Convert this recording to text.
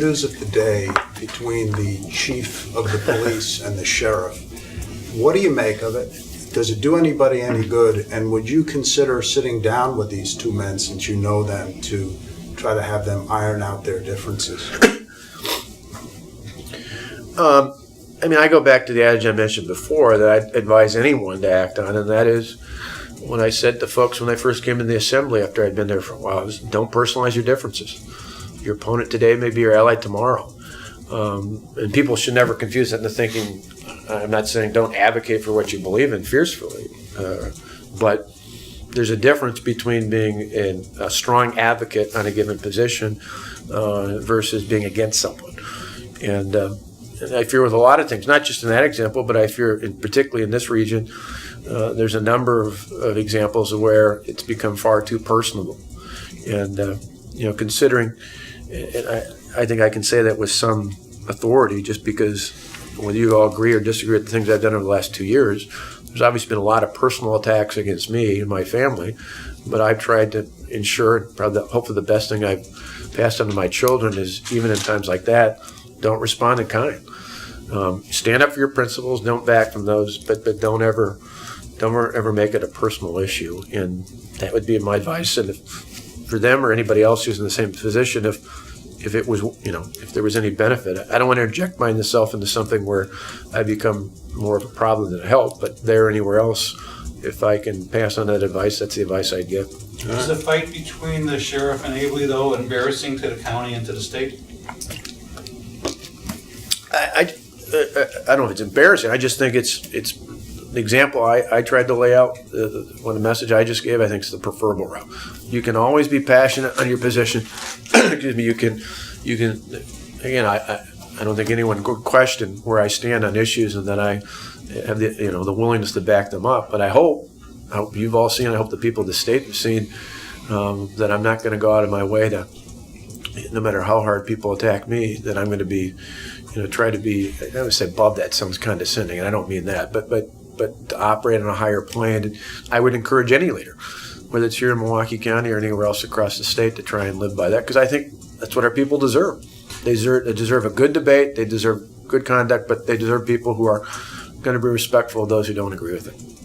news of the day between the chief of the police and the sheriff. What do you make of it? Does it do anybody any good? And would you consider sitting down with these two men, since you know them, to try to have them iron out their differences? I go back to the adage I mentioned before that I'd advise anyone to act on, and that is when I said to folks when I first came to the assembly after I'd been there for a while, is don't personalize your differences. Your opponent today may be your ally tomorrow. And people should never confuse that into thinking, I'm not saying don't advocate for what you believe in fiercely, but there's a difference between being a strong advocate on a given position versus being against someone. And I fear with a lot of things, not just in that example, but I fear particularly in this region, there's a number of examples of where it's become far too personal. And, considering, and I think I can say that with some authority just because whether you all agree or disagree with the things I've done over the last 2 years, there's obviously been a lot of personal attacks against me and my family, but I've tried to ensure, hopefully the best thing I've passed on to my children is even in times like that, don't respond in kind. Stand up for your principles, don't back from those, but don't ever make it a personal issue. And that would be my advice. And for them or anybody else who's in the same position, if it was, if there was any benefit, I don't want to inject myself into something where I become more of a problem than a help. But there or anywhere else, if I can pass on that advice, that's the advice I'd give. Is the fight between the sheriff and Abele, though, embarrassing to the county and to the state? I don't know if it's embarrassing. I just think it's the example I tried to lay out. When the message I just gave, I think is the preferable route. You can always be passionate on your position. Excuse me. You can. Again, I don't think anyone could question where I stand on issues, and that I have the willingness to back them up. But I hope you've all seen. I hope the people of the state have seen that I'm not going to go out of my way to, no matter how hard people attack me, that I'm going to be. Try to be, I would say above that sounds condescending, and I don't mean that, but to operate on a higher plane. And I would encourage any leader, whether it's here in Milwaukee County or anywhere else across the state, to try and live by that, because I think that's what our people deserve. They deserve a good debate, they deserve good conduct, but they deserve people who are going to be respectful of those who don't agree with it.